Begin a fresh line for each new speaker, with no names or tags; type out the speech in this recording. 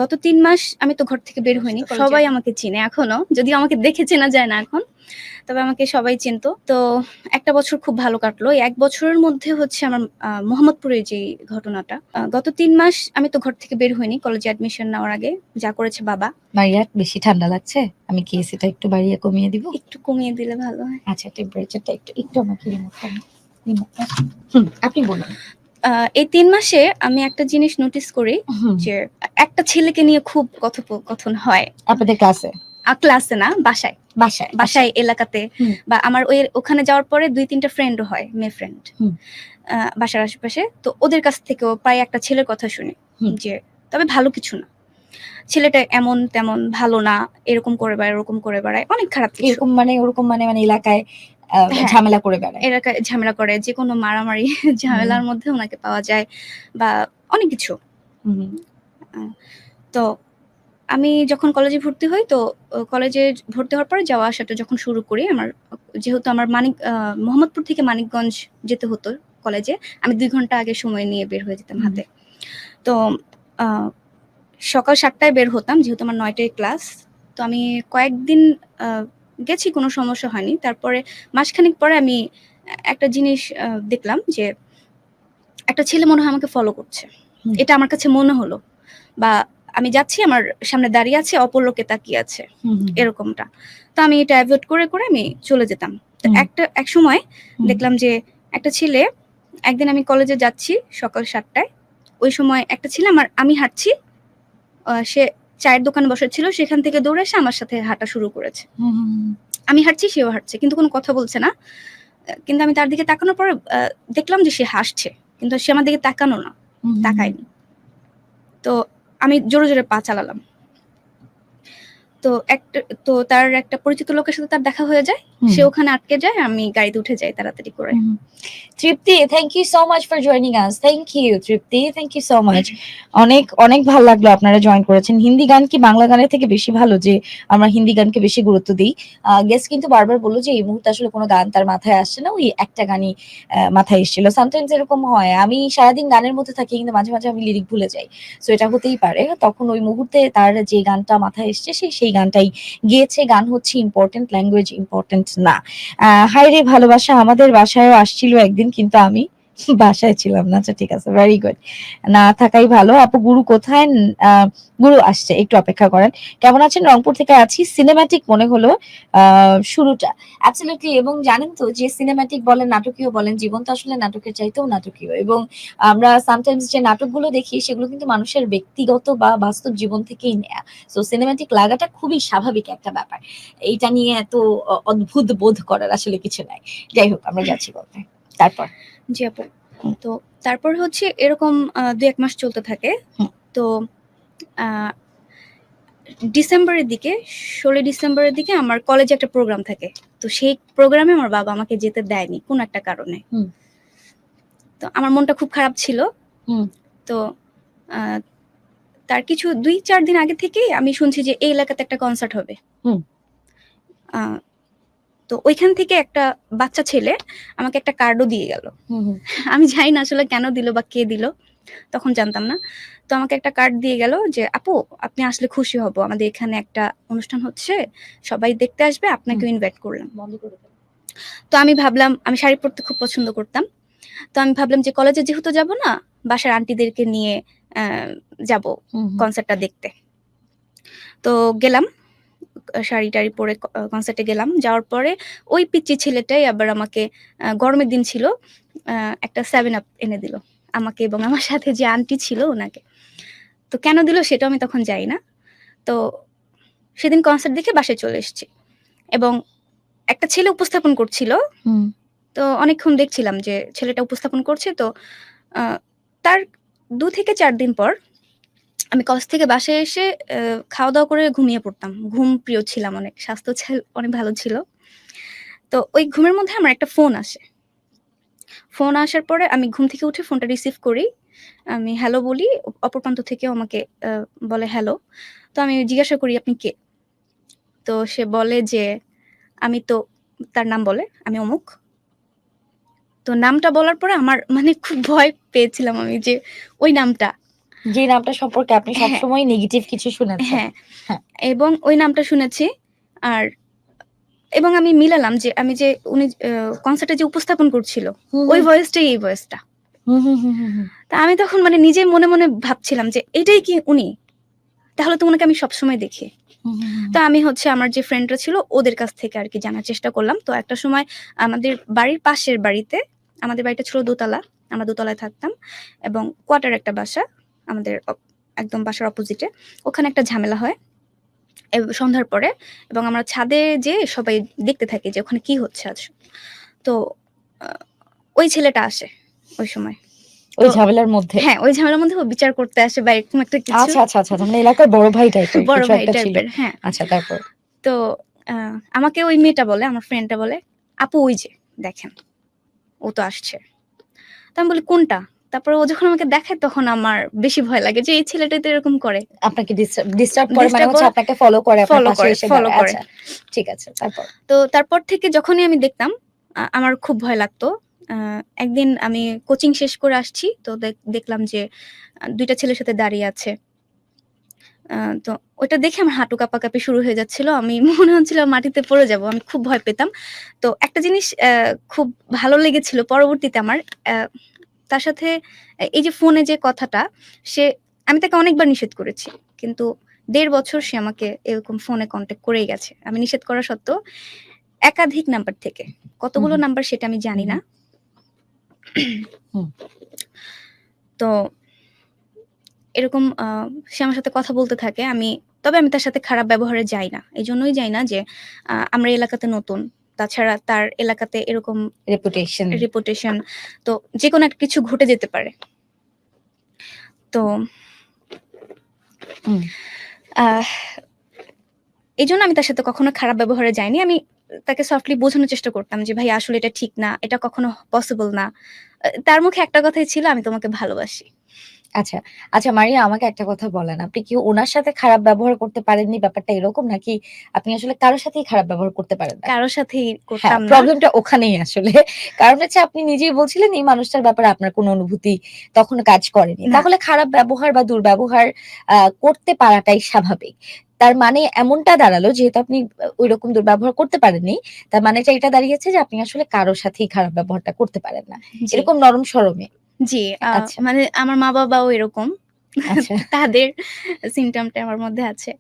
গত ৩ মাস আমি তো ঘর থেকে বের হইনি। সবাই আমাকে চিনে এখনো। যদিও আমাকে দেখে চেনা যায় না এখন। তবে আমাকে সবাই চিনতো। তো একটা বছর খুব ভালো কাটলো। এই ১ বছরের মধ্যে হচ্ছে আমার মোহাম্মদপুরের যেই ঘটনাটা। গত ৩ মাস আমি তো ঘর থেকে বের হইনি কলেজে অ্যাডমিশন নেওয়ার আগে। যা করেছে বাবা।
মারিয়া, বেশি ঠান্ডা লাগছে? আমি কি এসিটা একটু বাড়িয়ে কমিয়ে দিব?
একটু কমিয়ে দিলে ভালো হয়।
আচ্ছা, টেম্পারেচারটা একটু আমাকে রিমুভ করুন। আপনি বলুন।
এই ৩ মাসে আমি একটা জিনিস নোটিস করি যে একটা ছেলেকে নিয়ে খুব কথোপকথন হয়।
আপনাদের ক্লাসে?
ক্লাসে না, বাসায়।
বাসায়?
বাসায়, এলাকাতে বা আমার ওখানে যাওয়ার পরে ২-৩ টা ফ্রেন্ডও হয়, মেয়ে ফ্রেন্ড। বাসার আশেপাশে। তো ওদের কাছ থেকেও প্রায় একটা ছেলের কথা শুনি যে তবে ভালো কিছু না। ছেলেটা এমন তেমন ভালো না, এরকম করে বেড়ায়, ওরকম করে বেড়ায়, অনেক খারাপ কিছু।
এরকম মানে ওরকম মানে এলাকায় ঝামেলা করে বেড়ায়?
এলাকায় ঝামেলা করে, যেকোনো মারামারি ঝামেলার মধ্যে ওনাকে পাওয়া যায় বা অনেক কিছু। তো আমি যখন কলেজে ভর্তি হই তো কলেজে ভর্তি হওয়ার পরে যাওয়া আসাটা যখন শুরু করি যেহেতু আমার মোহাম্মদপুর থেকে মানিকগঞ্জ যেতে হতো কলেজে, আমি ২ ঘন্টা আগে সময় নিয়ে বের হয়ে যেতাম হাতে। তো সকাল ৭টায় বের হতাম যেহেতু আমার ৯টায় ক্লাস। তো আমি কয়েকদিন গেছি, কোনো সমস্যা হয়নি। তারপরে মাসখানেক পরে আমি একটা জিনিস দেখলাম যে একটা ছেলে মনে হয় আমাকে ফলো করছে। এটা আমার কাছে মনে হলো। বা আমি যাচ্ছি, আমার সামনে দাঁড়িয়ে আছে, অপর লোকে তাকিয়ে আছে, এরকমটা। তো আমি এটা অ্যাভয়েড করে আমি চলে যেতাম। তো এক সময় দেখলাম যে একটা ছেলে, একদিন আমি কলেজে যাচ্ছি সকাল ৭টায়। ওই সময় একটা ছেলে আমি হাঁটছি, সে চায়ের দোকানে বসেছিল, সেখান থেকে দৌড়ে এসে আমার সাথে হাঁটা শুরু করেছে। আমি হাঁটছি, সেও হাঁটছে, কিন্তু কোনো কথা বলছে না। কিন্তু আমি তার দিকে তাকানোর পরে দেখলাম যে সে হাসছে, কিন্তু সে আমার দিকে তাকানো না, তাকায়নি। তো আমি জোরে জোরে পা চালালাম। তো তার একটা পরিচিত লোকের সাথে তার দেখা হয়ে যায়। সে ওখানে আটকে যায়, আমি গাড়িতে উঠে যাই তাড়াতাড়ি করে।
Tripti, thank you so much for joining us. Thank you Tripti, thank you so much. অনেক অনেক ভালো লাগলো আপনারা জয়েন করেছেন। হিন্দি গান কি বাংলা গানের থেকে বেশি ভালো যে আমরা হিন্দি গানকে বেশি গুরুত্ব দিই? গেস্ট কিন্তু বারবার বললো যে এই মুহূর্তে আসলে কোনো গান তার মাথায় আসছে না, ওই একটা গানই মাথায় এসেছিল। সামটাইমস এরকম হয়, আমি সারাদিন গানের মধ্যে থাকি কিন্তু মাঝে মাঝে আমি লিরিক ভুলে যাই। সো এটা হতেই পারে, তখন ওই মুহূর্তে তার যে গানটা মাথায় এসছে সেই গানটাই গেয়েছে। গান হচ্ছে ইম্পর্টেন্ট, ল্যাঙ্গুয়েজ ইম্পর্টেন্ট না। হাই রে ভালোবাসা আমাদের বাসায়ও আসছিল একদিন, কিন্তু আমি বাসায় ছিলাম না। আচ্ছা ঠিক আছে, ভেরি গুড, না থাকাই ভালো। আপু গুরু কোথায়? গুরু আসছে, একটু অপেক্ষা করেন। কেমন আছেন? রংপুর থেকে আছি। সিনেম্যাটিক মনে হলো শুরুটা। অ্যাবসলিউটলি। এবং জানেন তো যে সিনেম্যাটিক বলেন, নাটকীয় বলেন, জীবন তো আসলে নাটকের চাইতেও নাটকীয়। এবং আমরা সামটাইমস যে নাটকগুলো দেখি সেগুলো কিন্তু মানুষের ব্যক্তিগত বা বাস্তব জীবন থেকেই নেয়া। সো সিনেম্যাটিক লাগাটা খুবই স্বাভাবিক একটা ব্যাপার। এইটা নিয়ে এত অদ্ভুত বোধ করার আসলে কিছু নাই। যাই হোক, আমরা যাচ্ছি বলতে। তারপর?
জি আপু। তো তারপর হচ্ছে এরকম ২-১ মাস চলতে থাকে। তো ডিসেম্বরের দিকে, ১৬ ডিসেম্বরের দিকে আমার কলেজে একটা প্রোগ্রাম থাকে। তো সেই প্রোগ্রামে আমার বাবা আমাকে যেতে দেয়নি কোনো একটা কারণে। তো আমার মনটা খুব খারাপ ছিল। তো তার কিছু ২-৪ দিন আগে থেকেই আমি শুনছি যে এই এলাকাতে একটা কনসার্ট হবে। তো ওইখান থেকে একটা বাচ্চা ছেলে আমাকে একটা কার্ডও দিয়ে গেল। আমি জানি না আসলে কেন দিল বা কে দিল, তখন জানতাম না। তো আমাকে একটা কার্ড দিয়ে গেল যে আপু আপনি আসলে খুশি হব, আমাদের এখানে একটা অনুষ্ঠান হচ্ছে, সবাই দেখতে আসবে, আপনাকেও ইনভাইট করলাম। তো আমি ভাবলাম, আমি শাড়ি পরতে খুব পছন্দ করতাম। তো আমি ভাবলাম যে কলেজে যেহেতু যাব না, বাসার আন্টিদেরকে নিয়ে যাব কনসার্টটা দেখতে। তো গেলাম, শাড়ি টাড়ি পরে কনসার্টে গেলাম। যাওয়ার পরে ওই পিচ্চি ছেলেটাই আবার আমাকে, গরমের দিন ছিল, একটা 7 আপ এনে দিল আমাকে এবং আমার সাথে যে আন্টি ছিল ওনাকে। তো কেন দিল সেটা আমি তখন জানি না। তো সেদিন কনসার্ট দেখে বাসায় চলে এসেছি এবং একটা ছেলে উপস্থাপন করছিল। তো অনেকক্ষণ দেখছিলাম যে ছেলেটা উপস্থাপন করছে। তো তার ২ থেকে ৪ দিন পর আমি কলেজ থেকে বাসায় এসে খাওয়া দাওয়া করে ঘুমিয়ে পড়তাম। ঘুম প্রিয় ছিলাম অনেক, স্বাস্থ্য অনেক ভালো ছিল। তো ওই ঘুমের মধ্যে আমার একটা ফোন আসে। ফোন আসার পরে আমি ঘুম থেকে উঠে ফোনটা রিসিভ করি। আমি হ্যালো বলি, অপর প্রান্ত থেকেও আমাকে বলে হ্যালো। তো আমি জিজ্ঞাসা করি আপনি কে? তো সে বলে যে আমি তো, তার নাম বলে, আমি অমুক। তো নামটা বলার পরে আমার মানে খুব ভয় পেয়েছিলাম আমি যে ওই নামটা।
যে নামটা সম্পর্কে আপনি
হ্যাঁ,
সবসময় নেগেটিভ কিছু শুনেছেন।
হ্যাঁ।
হ্যাঁ।
এবং ওই নামটা শুনেছি। আর এবং আমি মিলালাম যে আমি যে উনি কনসার্টে যে উপস্থাপন করছিল,
হুম,
ওই
হুম।
ভয়েসটাই এই ভয়েসটা।
হুম, হুম, হুম, হুম, হুম।
তা আমি তখন মানে নিজে মনে, মনে ভাবছিলাম যে এটাই কি উনি? তাহলে তো উনাকে আমি সবসময় দেখি।
হুম, হুম, হুম,
তো আমি হচ্ছে আমার যে ফ্রেন্ডরা ছিল ওদের কাছ থেকে আরকি জানার চেষ্টা করলাম। তো একটা সময় আমাদের বাড়ির পাশের বাড়িতে, আমাদের বাড়িটা ছিল দোতলা। আমরা দোতলায় থাকতাম এবং কোয়ার্টার একটা বাসা আমাদের একদম বাসার অপোজিটে। ওখানে একটা ঝামেলা হয় সন্ধ্যার পরে এবং আমরা ছাদে যেয়ে সবাই দেখতে থাকি যে ওখানে কি হচ্ছে আজ। তো আ ওই ছেলেটা আসে ওই সময়। তো
ওই ঝামেলার মধ্যে?
হ্যাঁ, ওই ঝামেলার মধ্যে ও বিচার করতে আসে বা এরকম একটা কিছু।
আচ্ছা, আচ্ছা, আচ্ছা। তার মানে এলাকার বড় ভাই টাইপের
বড়
কিছু
ভাই
একটা ছিল।
টাইপের, হ্যাঁ।
আচ্ছা, তারপর?
তো আ আমাকে ওই মেয়েটা বলে, আমার ফ্রেন্ডটা বলে, "আপু ওই যে দেখেন, ও তো আসছে।" তো আমি বলি, "কোনটা?" তারপরে ও যখন আমাকে দেখায় তখন আমার বেশি ভয় লাগে যে এই ছেলেটাই তো এরকম করে।
আপনাকে ডিস্টার্ব করে মানে
ডিস্টার্ব
হচ্ছে
করে,
আপনাকে ফলো করে, আপনার পাশে এসে
ফলো
দাঁড়ায়।
করে।
আচ্ছা, ঠিক আছে। তারপর?
তো তারপর থেকে যখনই আমি দেখতাম আমার খুব ভয় লাগতো। আ একদিন আমি কোচিং শেষ করে আসছি। তো দেখলাম যে ২ টা ছেলের সাথে দাঁড়িয়ে আছে। আ তো ওইটা দেখে আমার হাঁটু কাঁপাকাঁপি শুরু হয়ে যাচ্ছিল। আমি মনে হচ্ছিল মাটিতে পড়ে যাবো। আমি খুব ভয় পেতাম। তো একটা জিনিস খুব ভালো লেগেছিল পরবর্তীতে আমার তার সাথে এই যে ফোনে যে কথাটা, সে আমি তাকে অনেকবার নিষেধ করেছি। কিন্তু ১.৫ বছর সে আমাকে এরকম ফোনে কনট্যাক্ট করেই গেছে। আমি নিষেধ করা সত্ত্বেও একাধিক নাম্বার থেকে।
হুম,
কতগুলো
হুম,
নাম্বার সেটা আমি
হুম,
জানি না।
হুম, হুম।
তো এরকম সে আমার সাথে কথা বলতে থাকে। তবে আমি তার সাথে খারাপ ব্যবহারে যাই না। এজন্যই যাই না যে আমরা এলাকাতে নতুন। তাছাড়া তার এলাকাতে এরকম
রেপুটেশন।
রেপুটেশন, তো যেকোনো একটা কিছু ঘটে যেতে পারে। তো
হুম।
আহ এজন্য আমি তার সাথে কখনো খারাপ ব্যবহারে যাইনি। আমি তাকে সফটলি বোঝানোর চেষ্টা করতাম যে, "ভাই আসলে এটা ঠিক না। এটা কখনো পসিবল না।" তার মুখে একটা কথাই ছিল, "আমি তোমাকে ভালোবাসি।"
আচ্ছা, আচ্ছা মারিয়া আমাকে একটা কথা বলেন। আপনি কি উনার সাথে খারাপ ব্যবহার করতে পারেননি ব্যাপারটা এরকম? নাকি আপনি আসলে কারো সাথেই খারাপ ব্যবহার করতে পারেন না?
কারো সাথেই
হ্যাঁ,
করতাম না।
প্রবলেমটা ওখানেই আসলে। কারণ হচ্ছে আপনি নিজেই বলছিলেন এই মানুষটার ব্যাপারে আপনার কোনো অনুভূতি তখন কাজ করেনি।
না।
তাহলে খারাপ ব্যবহার বা দুর্ব্যবহার করতে পারাটাই স্বাভাবিক। তার মানে এমনটা দাঁড়ালো যেহেতু আপনি ঐরকম দুর্ব্যবহার করতে পারেননি, তার মানেটা এটা দাঁড়িয়েছে যে আপনি আসলে কারো সাথেই খারাপ ব্যবহারটা করতে পারেন না।
জি,
এরকম নরম সরমে।
জি।
আচ্ছা,
মানে আমার মা-বাবাও এরকম।
আচ্ছা।
তাদের symptom টা আমার মধ্যে আছে।